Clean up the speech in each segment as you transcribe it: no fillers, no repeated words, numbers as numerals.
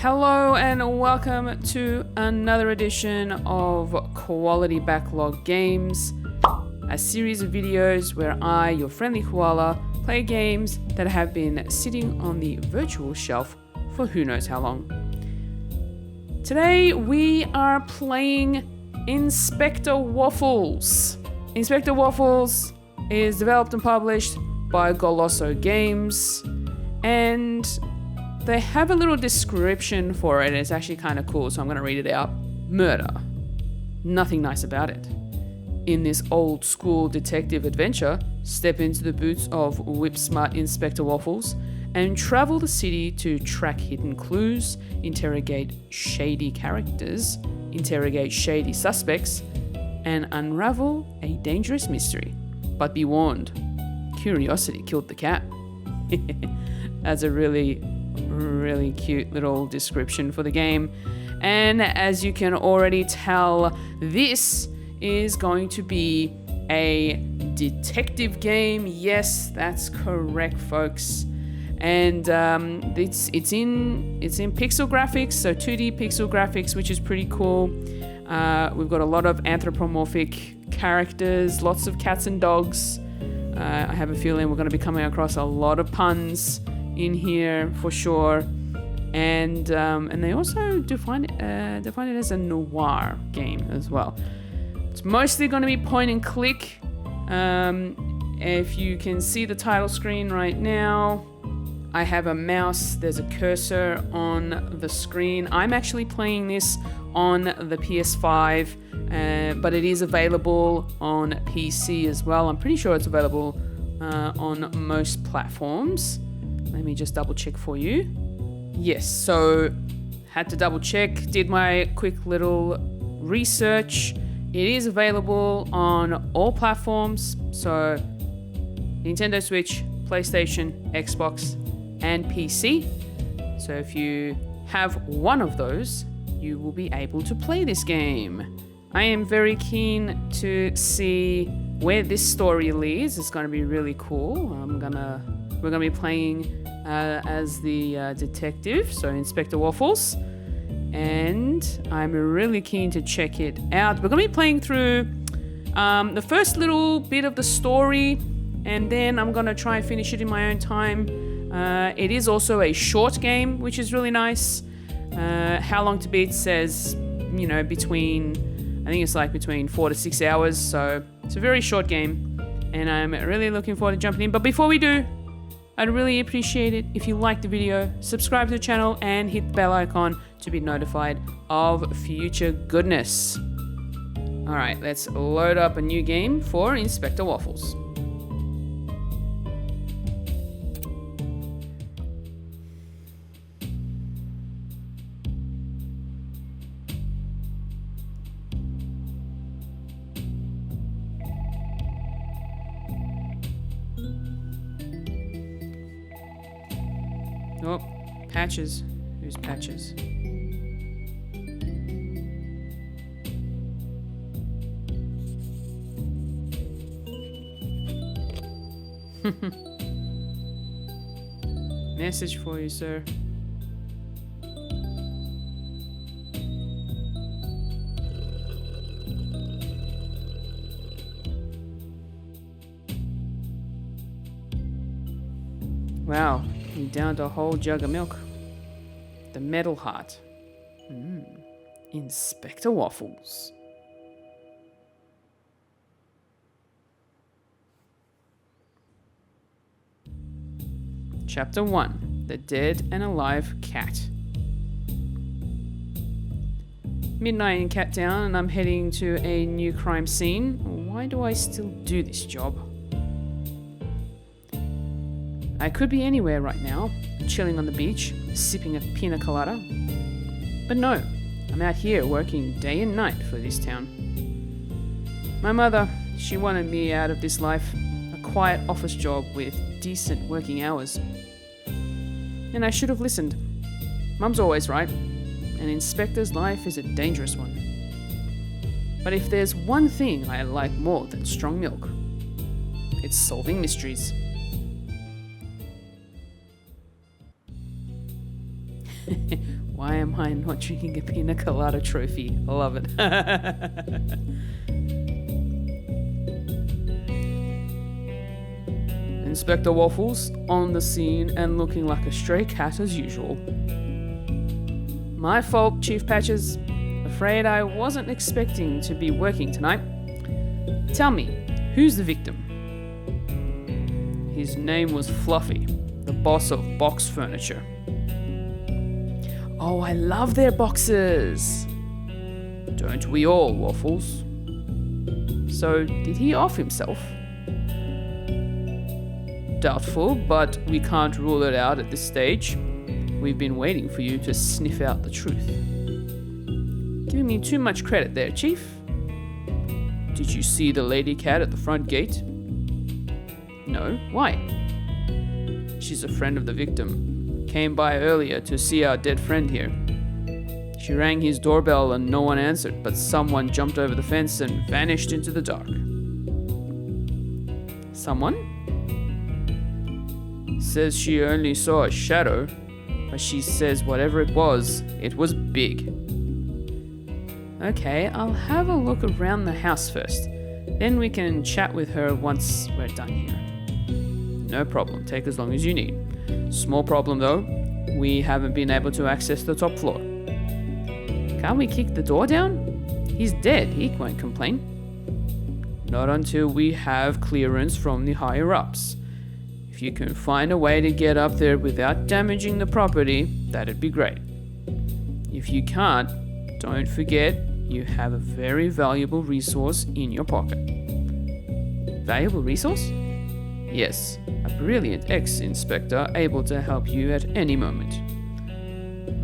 Hello and welcome to another edition of Koalaty Backlog Games, a series of videos where I, your friendly koala, play games that have been sitting on the virtual shelf for who knows how long. Today we are playing Inspector Waffles. Inspector Waffles is developed and published by Goloso Games, and they have a little description for it. It's actually kind of cool, so I'm going to read it out. Murder. Nothing nice about it. In this old school detective adventure, step into the boots of whip-smart Inspector Waffles and travel the city to track hidden clues, interrogate shady characters, interrogate shady suspects, and unravel a dangerous mystery. But be warned, curiosity killed the cat. That's a really cute little description for the game. And as you can already tell, this is going to be a detective game. Yes, that's correct, folks. And it's in pixel graphics, so 2D pixel graphics, which is pretty cool. We've got a lot of anthropomorphic characters, lots of cats and dogs. I have a feeling we're going to be coming across a lot of puns in here for sure, and they also define it as a noir game as well. It's mostly going to be point and click. If you can see the title screen right now, I have a mouse, there's a cursor on the screen. I'm actually playing this on the PS5, but it is available on PC as well. I'm pretty sure it's available on most platforms. Let me just double check for you. Yes, so had to double check, did my quick little research. It is available on all platforms, so Nintendo Switch, PlayStation, Xbox, and PC. So if you have one of those, you will be able to play this game. I am very keen to see where this story leads. It's going to be really cool. We're going to be playing as the detective, so Inspector Waffles, and I'm really keen to check it out. We're going to be playing through the first little bit of the story, and then I'm going to try and finish it in my own time. It is also a short game, which is really nice. How long to beat says, between 4 to 6 hours, so it's a very short game, and I'm really looking forward to jumping in. But before we do, I'd really appreciate it if you like the video, subscribe to the channel, and hit the bell icon to be notified of future goodness. Alright, let's load up a new game for Inspector Waffles. Oh, Patches. Who's Patches? Message for you, sir. Wow. You downed a whole jug of milk. The metal heart. Inspector Waffles. Chapter 1. The Dead and Alive Cat. Midnight in Cat Town, and I'm heading to a new crime scene. Why do I still do this job? I could be anywhere right now, chilling on the beach, sipping a pina colada. But no, I'm out here working day and night for this town. My mother, she wanted me out of this life, a quiet office job with decent working hours. And I should have listened. Mum's always right. An inspector's life is a dangerous one. But if there's one thing I like more than strong milk, it's solving mysteries. Why am I not drinking a pina colada trophy? I love it. Inspector Waffles on the scene and looking like a stray cat as usual. My fault, Chief Patches. Afraid I wasn't expecting to be working tonight. Tell me, who's the victim? His name was Fluffy, the boss of Box Furniture. Oh, I love their boxes! Don't we all, Waffles? So, did he off himself? Doubtful, but we can't rule it out at this stage. We've been waiting for you to sniff out the truth. Giving me too much credit there, Chief. Did you see the lady cat at the front gate? No, why? She's a friend of the victim. Came by earlier to see our dead friend here. She rang his doorbell and no one answered, but someone jumped over the fence and vanished into the dark. Someone? Says she only saw a shadow, but she says whatever it was big. Okay, I'll have a look around the house first. Then we can chat with her once we're done here. No problem, take as long as you need. Small problem though, we haven't been able to access the top floor. Can't we kick the door down? He's dead, he won't complain. Not until we have clearance from the higher ups. If you can find a way to get up there without damaging the property, that'd be great. If you can't, don't forget you have a very valuable resource in your pocket. Valuable resource? Yes, a brilliant ex-inspector able to help you at any moment.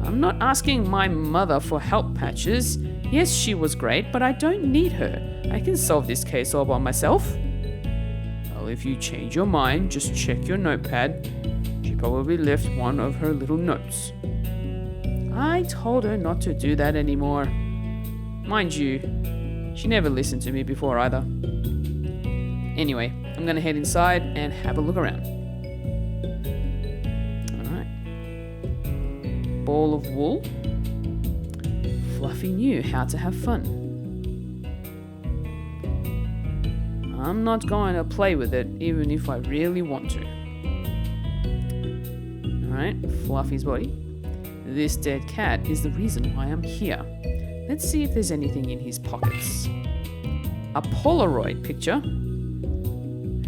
I'm not asking my mother for help, Patches. Yes, she was great, but I don't need her. I can solve this case all by myself. Well, if you change your mind, just check your notepad. She probably left one of her little notes. I told her not to do that anymore. Mind you, she never listened to me before either. Anyway, I'm gonna head inside and have a look around. Alright. Ball of wool. Fluffy knew how to have fun. I'm not going to play with it even if I really want to. Alright, Fluffy's body. This dead cat is the reason why I'm here. Let's see if there's anything in his pockets. A Polaroid picture.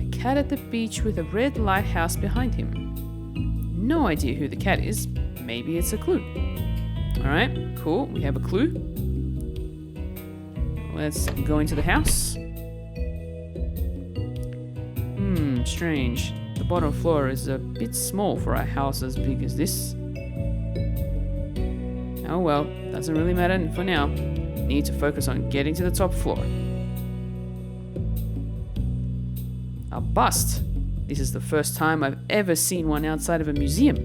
A cat at the beach with a red lighthouse behind him. No idea who the cat is. Maybe it's a clue. Alright, cool. We have a clue. Let's go into the house. Strange. The bottom floor is a bit small for a house as big as this. Oh well, doesn't really matter for now. Need to focus on getting to the top floor. A bust. This is the first time I've ever seen one outside of a museum.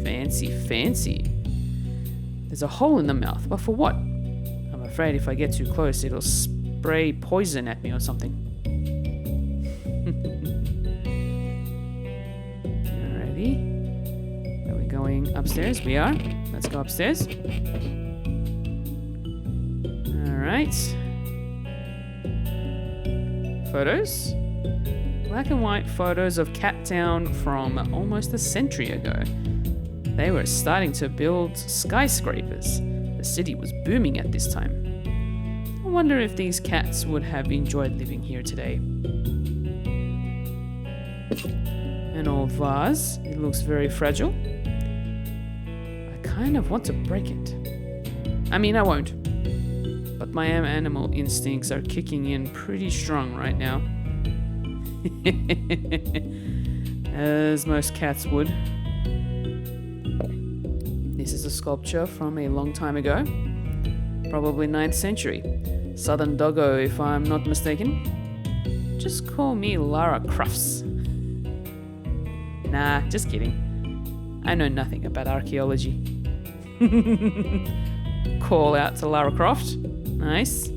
Fancy, fancy. There's a hole in the mouth, but for what? I'm afraid if I get too close, it'll spray poison at me or something. Alrighty. Are we going upstairs? We are. Let's go upstairs. Alright. Photos. Black and white photos of Cat Town from almost a century ago. They were starting to build skyscrapers. The city was booming at this time. I wonder if these cats would have enjoyed living here today. An old vase. It looks very fragile. I kind of want to break it. I mean, I won't. But my animal instincts are kicking in pretty strong right now. As most cats would. This is a sculpture from a long time ago. Probably 9th century. Southern doggo, if I'm not mistaken. Just call me Lara Crufts. Nah, just kidding. I know nothing about archaeology. Call out to Lara Croft. Nice.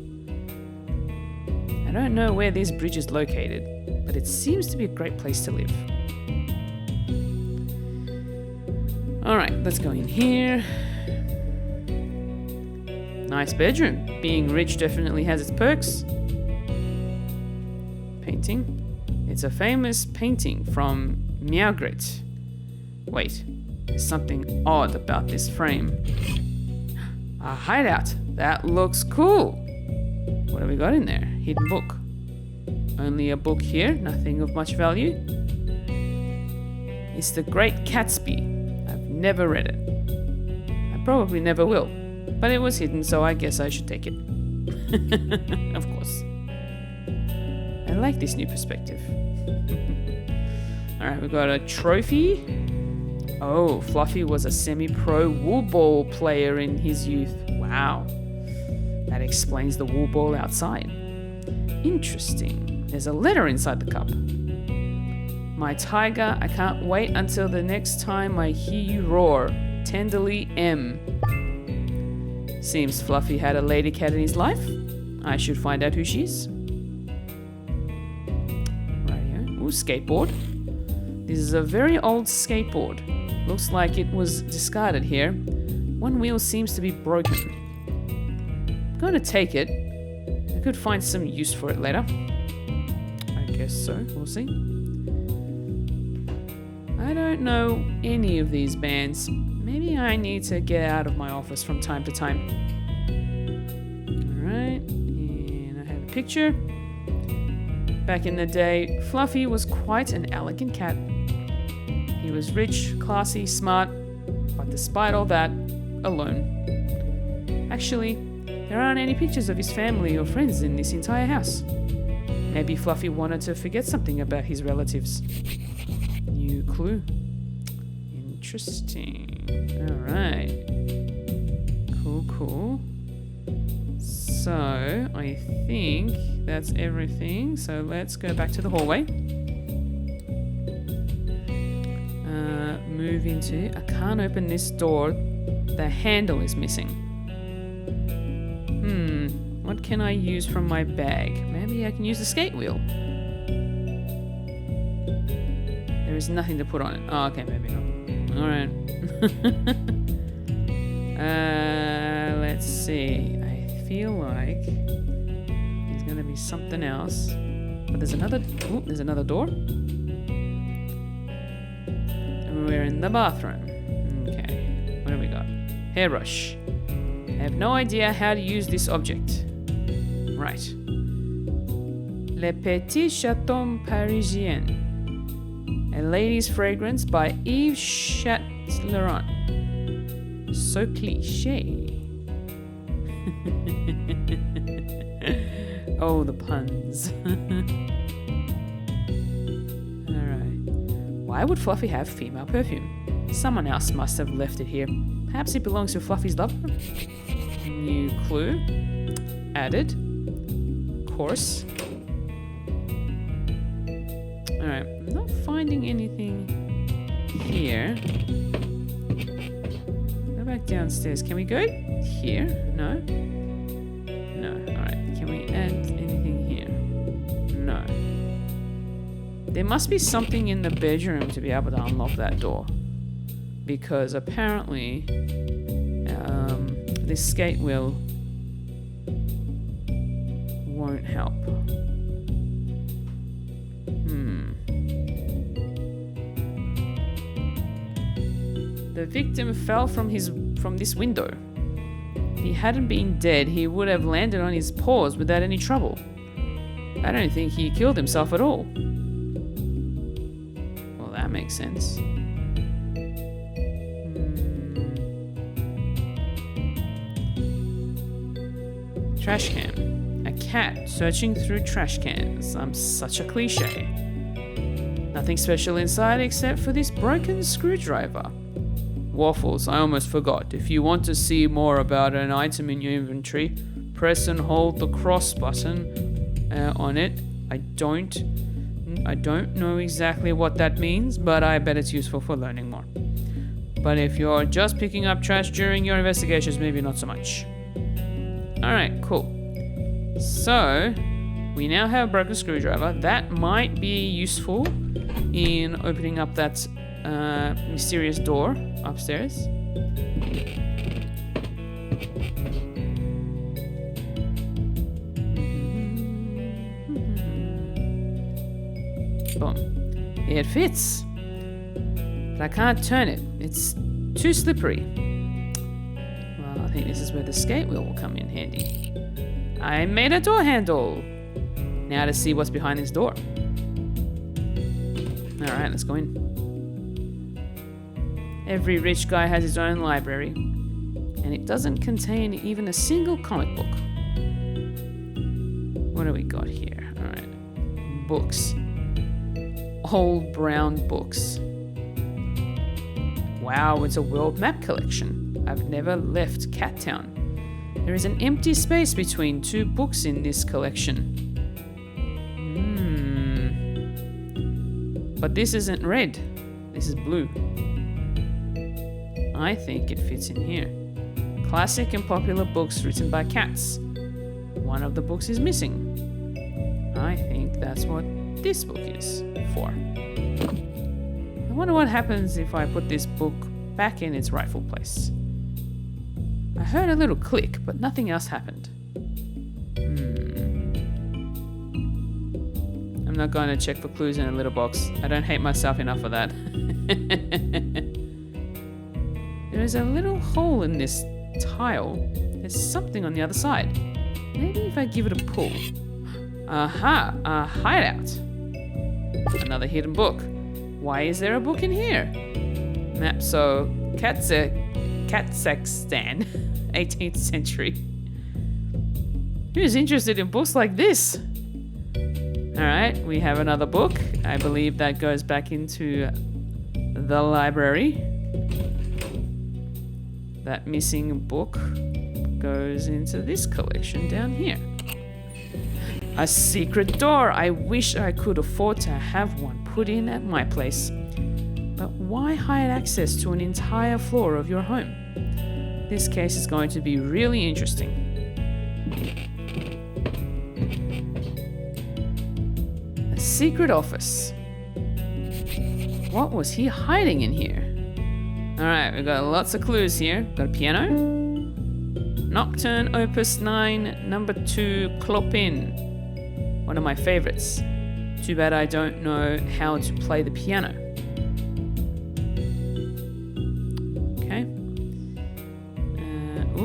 I don't know where this bridge is located, but it seems to be a great place to live. Alright, let's go in here. Nice bedroom. Being rich definitely has its perks. Painting. It's a famous painting from meowdered. Wait, there's something odd about this frame. A hideout. That looks cool. What have we got in there? Hidden book. Only a book here, nothing of much value. It's The Great Gatsby. I've never read it. I probably never will, but it was hidden, so I guess I should take it. Of course. I like this new perspective. Alright, we've got a trophy. Oh, Fluffy was a semi-pro wool ball player in his youth. Wow. That explains the wool ball outside. Interesting. There's a letter inside the cup. My tiger, I can't wait until the next time I hear you roar. Tenderly, M. Seems Fluffy had a lady cat in his life. I should find out who she is. Ooh, skateboard. This is a very old skateboard. Looks like it was discarded here. One wheel seems to be broken. I'm gonna take it. I could find some use for it later. I guess so. We'll see. I don't know any of these bands. Maybe I need to get out of my office from time to time. Alright, and I have a picture. Back in the day, Fluffy was quite an elegant cat. He was rich, classy, smart, but despite all that, alone. Actually, there aren't any pictures of his family or friends in this entire house. Maybe Fluffy wanted to forget something about his relatives. New clue. Interesting. Alright. Cool. So, I think that's everything. So let's go back to the hallway. Move into... I can't open this door. The handle is missing. What can I use from my bag? Maybe I can use the skate wheel. There is nothing to put on it. Oh, okay, maybe not. Alright. Let's see. I feel like there's gonna be something else. But there's another... Ooh, there's another door. We're in the bathroom. Okay. What do we got? Hairbrush. I have no idea how to use this object. Right. Le Petit Chaton Parisien. A Lady's Fragrance by Yves Chatelain. So cliché. Oh, the puns. Why would Fluffy have female perfume? Someone else must have left it here. Perhaps it belongs to Fluffy's lover? New clue. Added. Course. Alright, I'm not finding anything here. Go back downstairs. Can we go here? No? No. Alright, can we add anything here? No. There must be something in the bedroom to be able to unlock that door. Because apparently, this skate wheel won't help. The victim fell from this window. If he hadn't been dead, he would have landed on his paws without any trouble. I don't think he killed himself at all. Well, that makes sense. Trash can. A cat searching through trash cans. I'm such a cliche. Nothing special inside except for this broken screwdriver. Waffles, I almost forgot. If you want to see more about an item in your inventory, press and hold the cross button on it. I don't know exactly what that means, but I bet it's useful for learning more. But if you're just picking up trash during your investigations, maybe not so much. Alright, cool. So, we now have a broken screwdriver. That might be useful in opening up that mysterious door upstairs. Boom. It fits. But I can't turn it. It's too slippery. Well, I think this is where the skate wheel will come in handy. I made a door handle. Now to see what's behind this door. Alright, let's go in. Every rich guy has his own library, and it doesn't contain even a single comic book. What do we got here? Alright. Books. Old brown books. Wow, it's a world map collection. I've never left Cat Town. There is an empty space between two books in this collection. But this isn't red. This is blue. I think it fits in here. Classic and popular books written by cats. One of the books is missing. I think that's what this book is for. I wonder what happens if I put this book back in its rightful place. I heard a little click, but nothing else happened. I'm not going to check for clues in a little box. I don't hate myself enough for that. There is a little hole in this tile. There's something on the other side. Maybe if I give it a pull. Aha! A hideout. Another hidden book. Why is there a book in here? Mapso Kazakhstan, 18th century. Who's interested in books like this? Alright, we have another book. I believe that goes back into the library. That missing book goes into this collection down here. A secret door! I wish I could afford to have one put in at my place. But why hide access to an entire floor of your home? This case is going to be really interesting. A secret office. What was he hiding in here? Alright, we've got lots of clues here. Got a piano. Nocturne Opus 9, number 2, Clopin. One of my favorites. Too bad I don't know how to play the piano. Okay.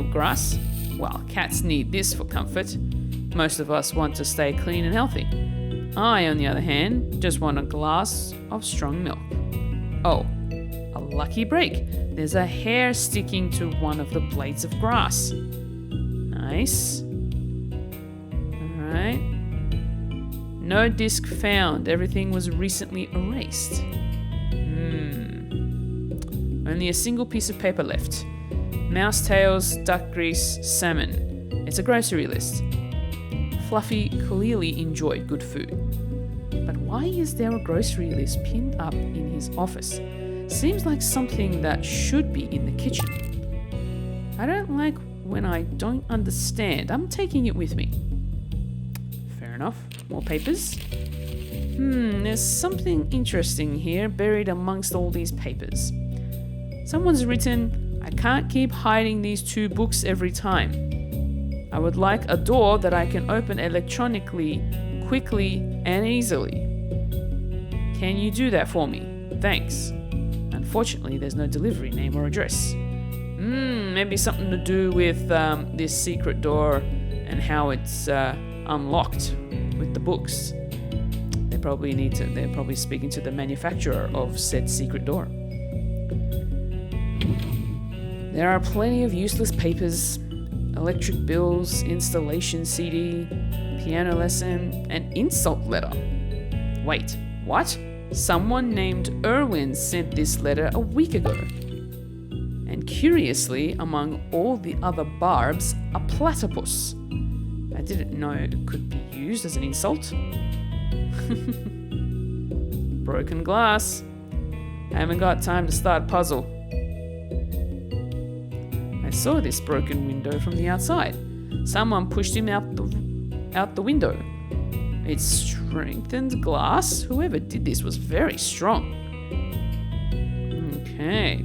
Grass. Well, cats need this for comfort. Most of us want to stay clean and healthy. I, on the other hand, just want a glass of strong milk. Oh, a lucky break. There's a hair sticking to one of the blades of grass. Nice. Alright. No disc found. Everything was recently erased. Only a single piece of paper left. Mouse tails, duck grease, salmon. It's a grocery list. Fluffy clearly enjoyed good food. But why is there a grocery list pinned up in his office? Seems like something that should be in the kitchen. I don't like when I don't understand. I'm taking it with me. Fair enough. More papers. There's something interesting here buried amongst all these papers. Someone's written, I can't keep hiding these two books every time. I would like a door that I can open electronically, quickly and easily. Can you do that for me? Thanks. Unfortunately, there's no delivery name or address. Maybe something to do with this secret door and how it's unlocked with the books. They're probably speaking to the manufacturer of said secret door. There are plenty of useless papers, electric bills, installation CD, piano lesson, and insult letter. Wait, what? Someone named Erwin sent this letter a week ago. And curiously, among all the other barbs, a platypus. I didn't know it could be used as an insult. Broken glass. I haven't got time to start a puzzle. I saw this broken window from the outside. Someone pushed him out the window. It's strengthened glass. Whoever did this was very strong. Okay.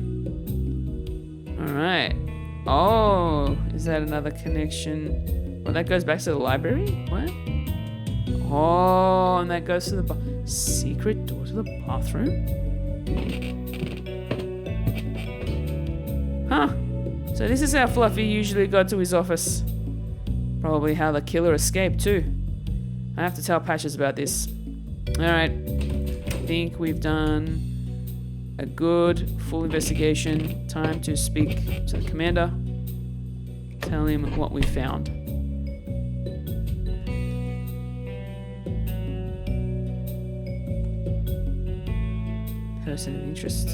Alright. Oh, is that another connection? Well, that goes back to the library? What? Oh, and that goes to the secret door to the bathroom? Huh. So this is how Fluffy usually got to his office. Probably how the killer escaped too. I have to tell Patches about this. Alright. I think we've done a good full investigation. Time to speak to the commander. Tell him what we found. Person of interest.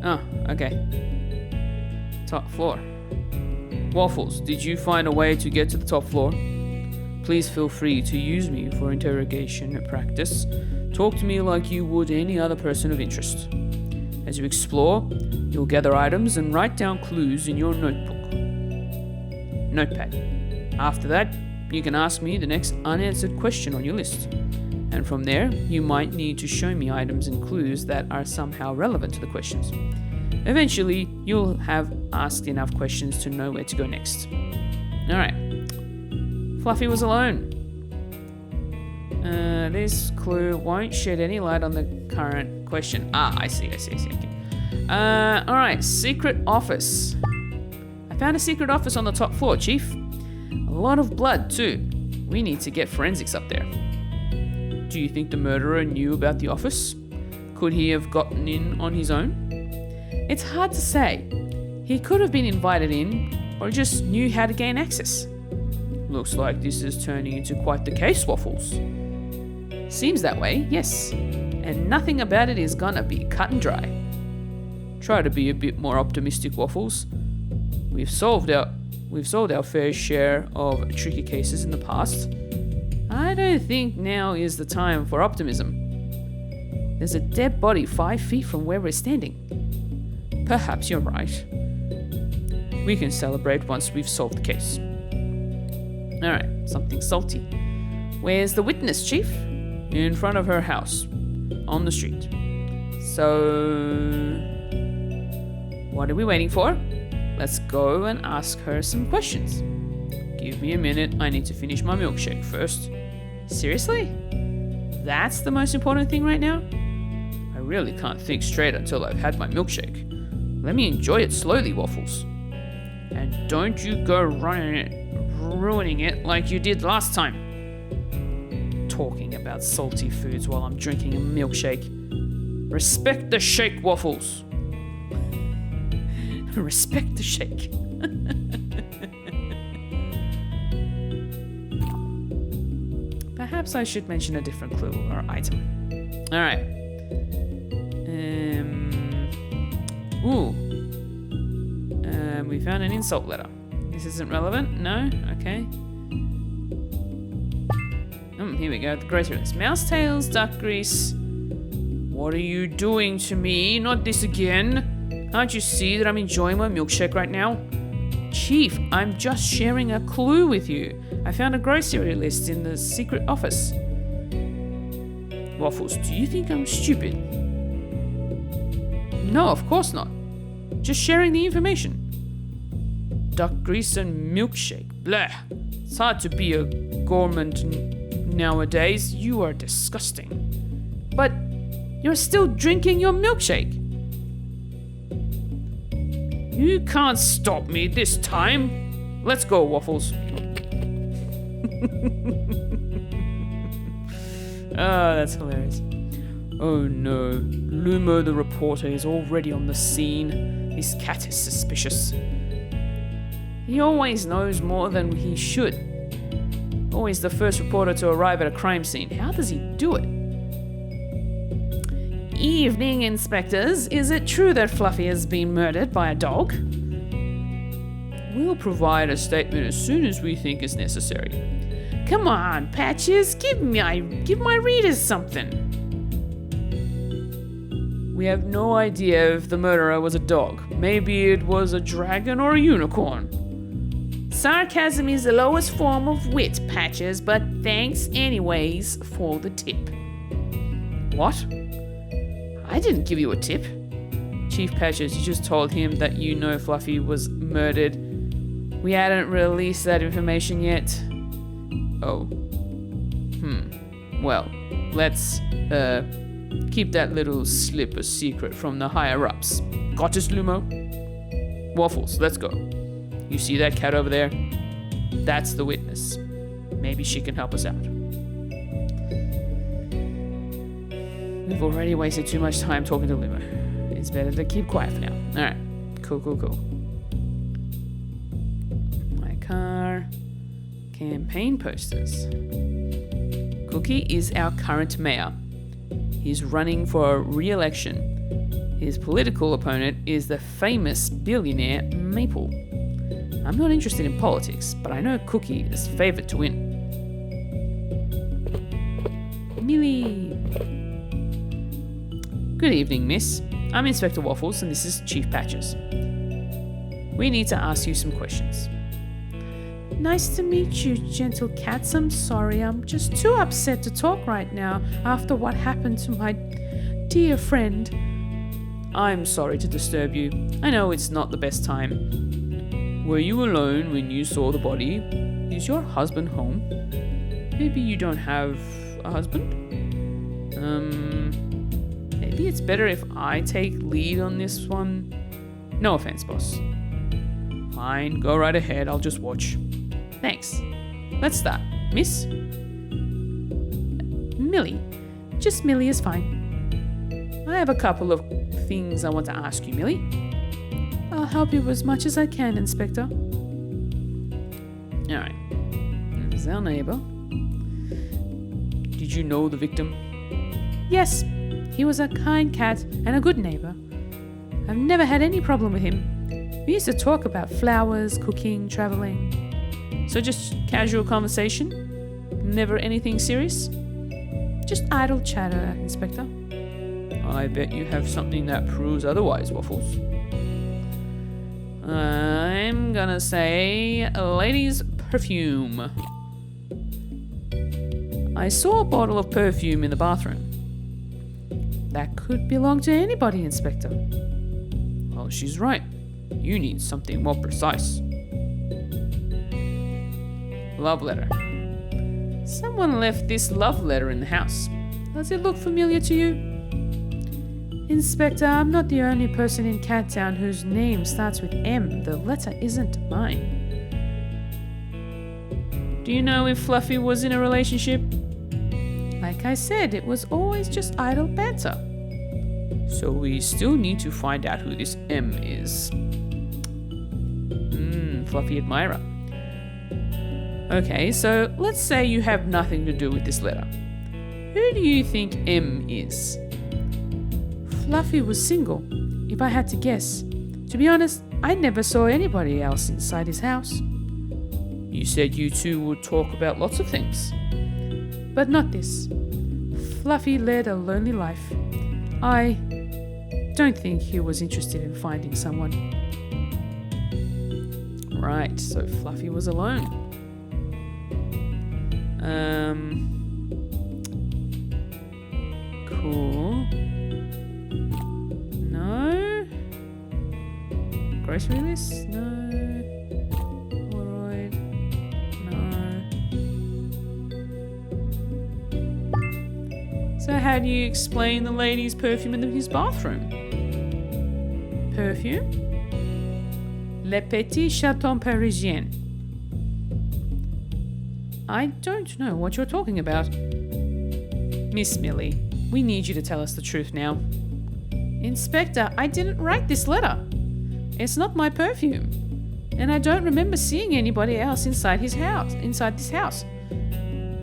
Oh, okay. Top floor. Waffles, did you find a way to get to the top floor? Please feel free to use me for interrogation practice. Talk to me like you would any other person of interest. As you explore, you'll gather items and write down clues in your notepad. After that, you can ask me the next unanswered question on your list. And from there, you might need to show me items and clues that are somehow relevant to the questions. Eventually, you'll have asked enough questions to know where to go next. Alright. Fluffy was alone. This clue won't shed any light on the current question. I see. Okay. Alright, secret office. I found a secret office on the top floor, Chief. A lot of blood, too. We need to get forensics up there. Do you think the murderer knew about the office? Could he have gotten in on his own? It's hard to say. He could have been invited in, or just knew how to gain access. Looks like this is turning into quite the case, Waffles. Seems that way, yes. And nothing about it is gonna be cut and dry. Try to be a bit more optimistic, Waffles. We've solved our fair share of tricky cases in the past. I don't think now is the time for optimism. There's a dead body 5 feet from where we're standing. Perhaps you're right. We can celebrate once we've solved the case. Alright, something salty. Where's the witness, Chief? In front of her house. On the street. So... what are we waiting for? Let's go and ask her some questions. Give me a minute, I need to finish my milkshake first. Seriously? That's the most important thing right now? I really can't think straight until I've had my milkshake. Let me enjoy it slowly, Waffles. And don't you go ruining it like you did last time. Talking about salty foods while I'm drinking a milkshake. Respect the shake, Waffles. Respect the shake. Perhaps I should mention a different clue or item. Alright. We found an insult letter. This isn't relevant? No? Okay. Here we go. The grocery list. Mouse tails, duck grease. What are you doing to me? Not this again. Can't you see that I'm enjoying my milkshake right now? Chief, I'm just sharing a clue with you. I found a grocery list in the secret office. Waffles, do you think I'm stupid? No, of course not. Just sharing the information. Duck grease and milkshake. Blah. It's hard to be a gourmand nowadays. You are disgusting. But you're still drinking your milkshake. You can't stop me this time. Let's go, Waffles. Oh, that's hilarious. Oh no, Lumo the reporter is already on the scene. This cat is suspicious. He always knows more than he should. Always the first reporter to arrive at a crime scene. How does he do it? Evening, inspectors. Is it true that Fluffy has been murdered by a dog? We'll provide a statement as soon as we think is necessary. Come on, Patches, give my readers something. We have no idea if the murderer was a dog. Maybe it was a dragon or a unicorn. Sarcasm is the lowest form of wit, Patches, but thanks anyways for the tip. What? I didn't give you a tip. Chief Patches, you just told him that you know Fluffy was murdered We hadn't released that information yet. Oh. Well, let's keep that little slip a secret from the higher-ups. Got us, Lumo? Waffles, let's go. You see that cat over there? That's the witness. Maybe she can help us out. We've already wasted too much time talking to Lumo. It's better to keep quiet for now. Alright, cool. My car. Campaign posters. Cookie is our current mayor. He's running for re-election. His political opponent is the famous billionaire Maple. I'm not interested in politics, but I know Cookie is favored to win. Millie. Good evening, miss. I'm Inspector Waffles and this is Chief Patches. We need to ask you some questions. Nice to meet you, gentle cats. I'm sorry, I'm just too upset to talk right now after what happened to my dear friend. I'm sorry to disturb you. I know it's not the best time. Were you alone when you saw the body? Is your husband home? Maybe you don't have a husband? Maybe it's better if I take lead on this one. No offense, boss. Fine, go right ahead, I'll just watch. Thanks. Let's start. Miss? Millie. Just Millie is fine. I have a couple of things I want to ask you, Millie. I'll help you as much as I can, Inspector. Alright. This is our neighbor. Did you know the victim? Yes. He was a kind cat and a good neighbor. I've never had any problem with him. We used to talk about flowers, cooking, traveling. So just casual conversation? Never anything serious? Just idle chatter, Inspector. I bet you have something that proves otherwise, Waffles. I'm gonna say lady's perfume. I saw a bottle of perfume in the bathroom. That could belong to anybody, Inspector. Well, she's right. You need something more precise. Love letter. Someone left this love letter in the house. Does it look familiar to you? Inspector, I'm not the only person in Cat Town whose name starts with M. The letter isn't mine. Do you know if Fluffy was in a relationship? Like I said, it was always just idle banter. So we still need to find out who this M is. Fluffy admirer. Okay, so let's say you have nothing to do with this letter. Who do you think M is? Fluffy was single, if I had to guess. To be honest, I never saw anybody else inside his house. You said you two would talk about lots of things. But not this. Fluffy led a lonely life. I don't think he was interested in finding someone. Right, so Fluffy was alone. Cool. No. Grocery list? No. Polaroid? No. So how do you explain the lady's perfume in his bathroom? Perfume? Le Petit Chaton Parisien. I don't know what you're talking about. Miss Millie, we need you to tell us the truth now. Inspector, I didn't write this letter. It's not my perfume. And I don't remember seeing anybody else inside this house.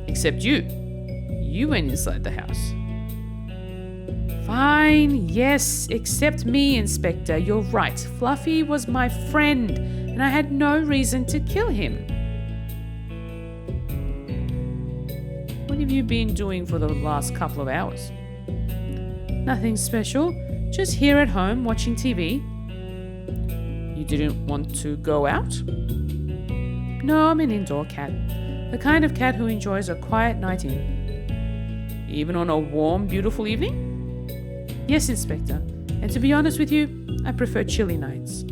Except you. You went inside the house. Fine, yes, except me, Inspector. You're right. Fluffy was my friend, and I had no reason to kill him. What have you been doing for the last couple of hours? Nothing special. Just here at home watching TV. You didn't want to go out? No, I'm an indoor cat. The kind of cat who enjoys a quiet night in. Even on a warm, beautiful evening? Yes, Inspector. And to be honest with you, I prefer chilly nights.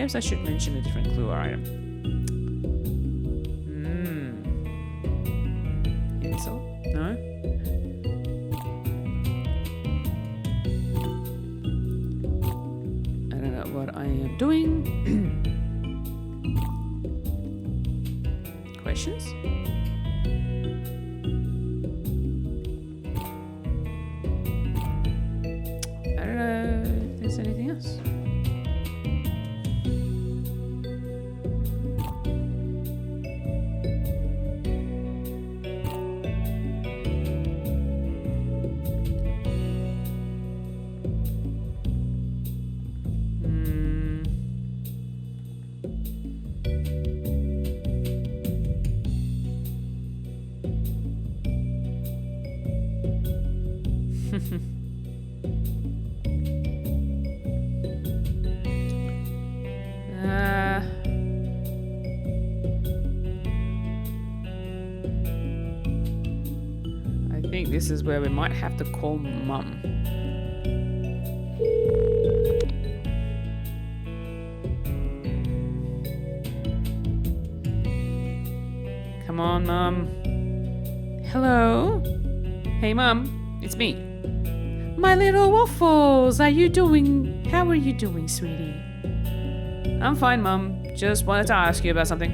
Perhaps I should mention a different clue or item. Pencil? No? I don't know what I am doing. Questions? I don't know if there's anything else. I think this is where we might have to call Mum. Come on, Mum. Hello? Hey, Mum. It's me. My little Waffles, how are you doing, sweetie? I'm fine, Mum. Just wanted to ask you about something.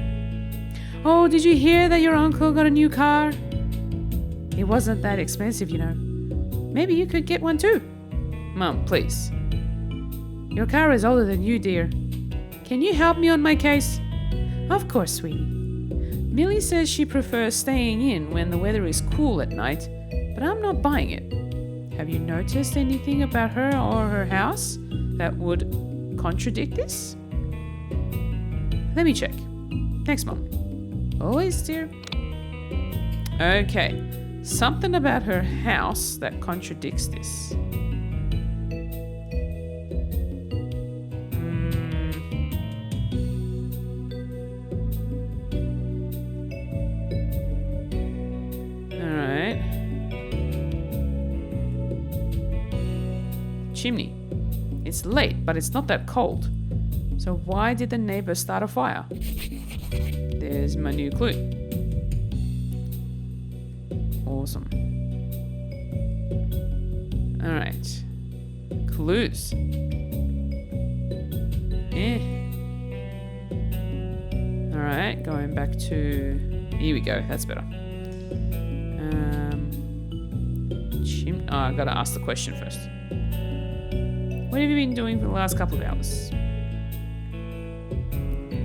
Oh, did you hear that your uncle got a new car? It wasn't that expensive, you know. Maybe you could get one too. Mum, please. Your car is older than you, dear. Can you help me on my case? Of course, sweetie. Millie says she prefers staying in when the weather is cool at night, but I'm not buying it. Have you noticed anything about her or her house that would contradict this? Let me check. Thanks, Mom. Always, dear. Okay. Something about her house that contradicts this. Alright. Chimney. It's late, but it's not that cold. So why did the neighbor start a fire? There's my new clue. Awesome. Alright. Clues. Alright, going back to... Here we go, that's better. I gotta ask the question first. What have you been doing for the last couple of hours?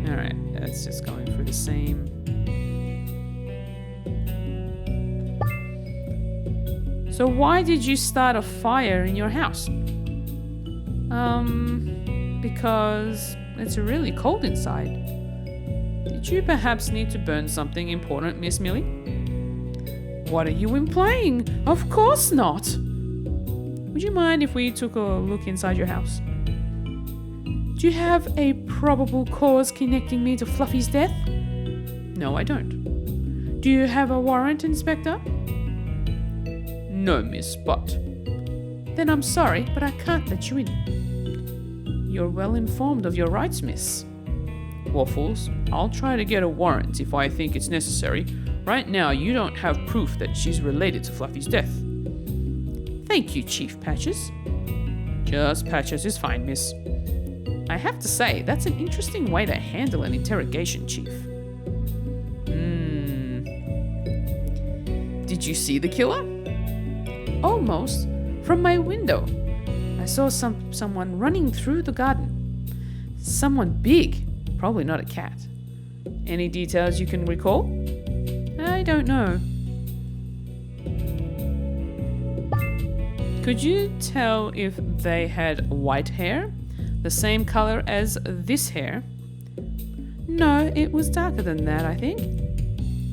Alright, that's just going through the same. So why did you start a fire in your house? Because it's really cold inside. Did you perhaps need to burn something important, Miss Millie? What are you implying? Of course not! Would you mind if we took a look inside your house? Do you have a probable cause connecting me to Fluffy's death? No, I don't. Do you have a warrant, Inspector? No, miss, but... Then I'm sorry, but I can't let you in. You're well informed of your rights, miss. Waffles, I'll try to get a warrant if I think it's necessary. Right now, you don't have proof that she's related to Fluffy's death. Thank you, Chief Patches. Just Patches is fine, miss. I have to say, that's an interesting way to handle an interrogation, Chief. Did you see the killer? Almost. From my window. I saw someone running through the garden. Someone big. Probably not a cat. Any details you can recall? I don't know. Could you tell if they had white hair? The same color as this hair? No, it was darker than that, I think.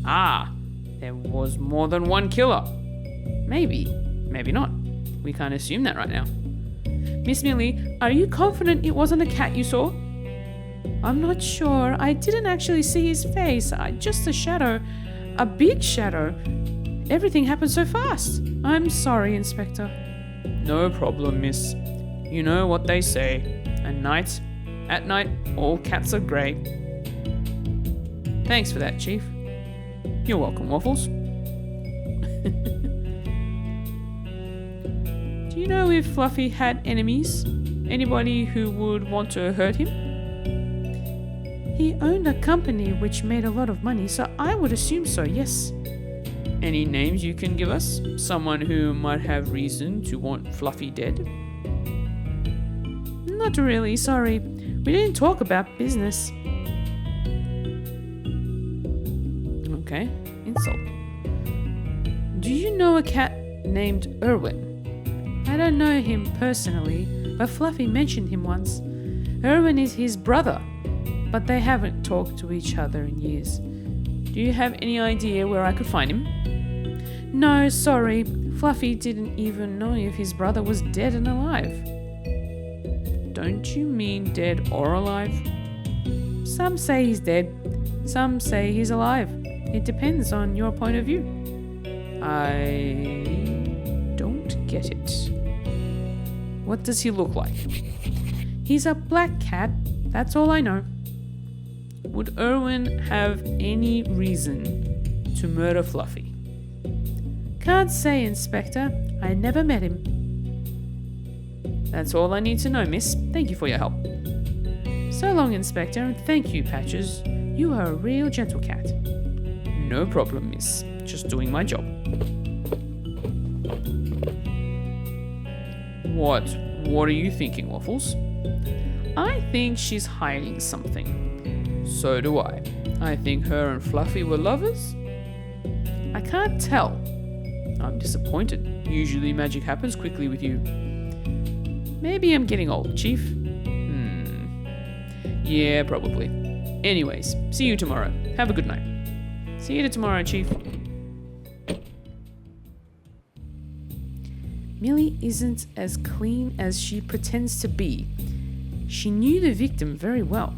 Ah, there was more than one killer. Maybe, maybe not. We can't assume that right now. Miss Millie, are you confident it wasn't a cat you saw? I'm not sure. I didn't actually see his face. Just a shadow. A big shadow. Everything happened so fast. I'm sorry, Inspector. No problem, miss. You know what they say. A night At night, all cats are grey. Thanks for that, Chief. You're welcome, Waffles. Do you know if Fluffy had enemies? Anybody who would want to hurt him? He owned a company which made a lot of money, so I would assume so, yes. Any names you can give us? Someone who might have reason to want Fluffy dead? Not really, sorry. We didn't talk about business. Okay, insult. Do you know a cat named Erwin? I don't know him personally, but Fluffy mentioned him once. Erwin is his brother, but they haven't talked to each other in years. Do you have any idea where I could find him? No, sorry. Fluffy didn't even know if his brother was dead and alive. Don't you mean dead or alive? Some say he's dead. Some say he's alive. It depends on your point of view. I don't get it. What does he look like? He's a black cat. That's all I know. Would Erwin have any reason to murder Fluffy? Can't say, Inspector. I never met him. That's all I need to know, miss. Thank you for your help. So long, Inspector, and thank you, Patches. You are a real gentle cat. No problem, miss. Just doing my job. What are you thinking, Waffles? I think she's hiding something. So do I. I think her and Fluffy were lovers. I can't tell. I'm disappointed. Usually magic happens quickly with you. Maybe I'm getting old, Chief. Yeah, probably. Anyways, see you tomorrow. Have a good night. See you tomorrow, Chief. Millie isn't as clean as she pretends to be. She knew the victim very well.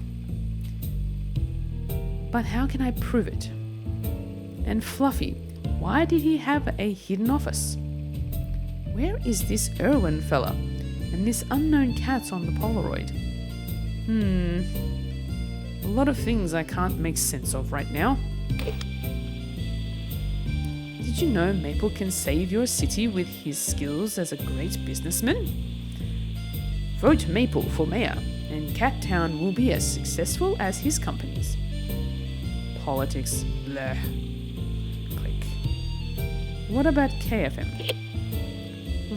But how can I prove it? And Fluffy, why did he have a hidden office? Where is this Erwin fella and this unknown cat on the Polaroid? A lot of things I can't make sense of right now. Did you know Maple can save your city with his skills as a great businessman? Vote Maple for mayor, and Cat Town will be as successful as his companies. Politics, bleh. Click. What about KFM?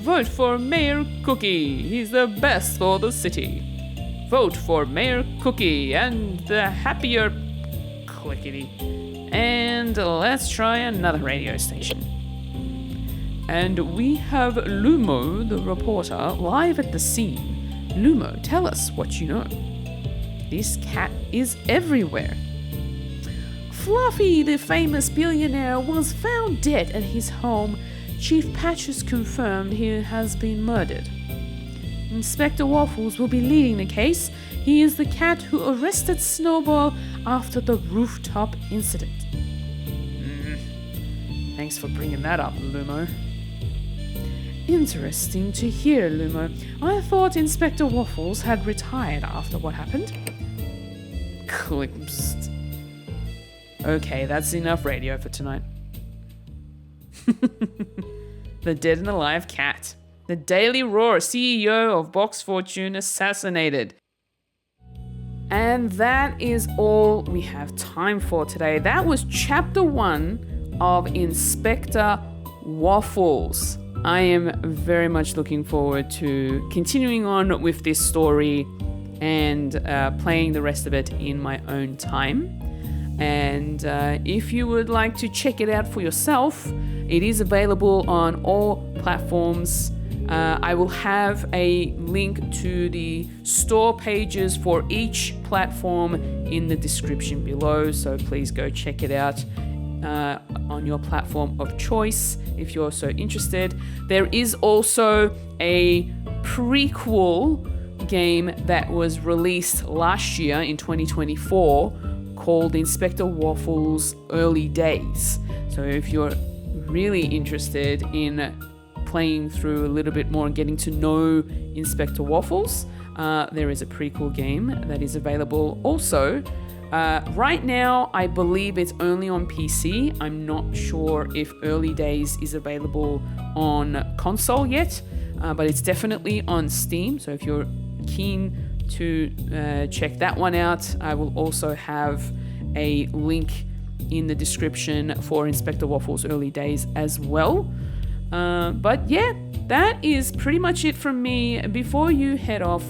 Vote for Mayor Cookie. He's the best for the city. Vote for Mayor Cookie and the happier clickety. And let's try another radio station. And we have Lumo, the reporter, live at the scene. Lumo, tell us what you know. This cat is everywhere. Fluffy, the famous billionaire, was found dead at his home. Chief Patches confirmed he has been murdered. Inspector Waffles will be leading the case. He is the cat who arrested Snowball after the rooftop incident. Thanks for bringing that up, Lumo. Interesting to hear, Lumo. I thought Inspector Waffles had retired after what happened. Click. Psst. Okay, that's enough radio for tonight. The dead and alive cat. The Daily Roar, CEO of Box Fortune, assassinated. And that is all we have time for today. That was chapter 1 of Inspector Waffles. I am very much looking forward to continuing on with this story and playing the rest of it in my own time. And if you would like to check it out for yourself, it is available on all platforms. I will have a link to the store pages for each platform in the description below, so please go check it out on your platform of choice if you're so interested. There is also a prequel game that was released last year in 2024 called Inspector Waffles Early Days. So if you're really interested in playing through a little bit more and getting to know Inspector Waffles, there is a prequel game that is available also. Right now, I believe it's only on PC. I'm not sure if Early Days is available on console yet, but it's definitely on Steam. So if you're keen to check that one out, I will also have a link in the description for Inspector Waffles Early Days as well. But yeah, that is pretty much it from me. Before you head off,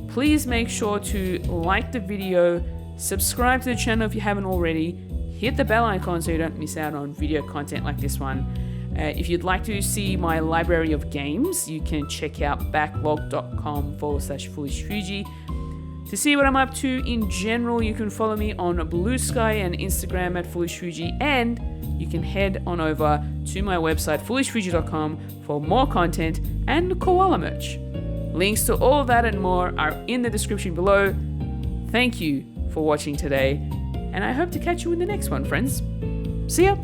please make sure to like the video, subscribe to the channel if you haven't already, hit the bell icon so you don't miss out on video content like this one. If you'd like to see my library of games, you can check out backlog.com/FulishFuji. To see what I'm up to in general, you can follow me on Blue Sky and Instagram at FulishFuji, and you can head on over to my website FulishFuji.com for more content and koala merch. Links to all of that and more are in the description below. Thank you for watching today, and I hope to catch you in the next one, friends. See ya!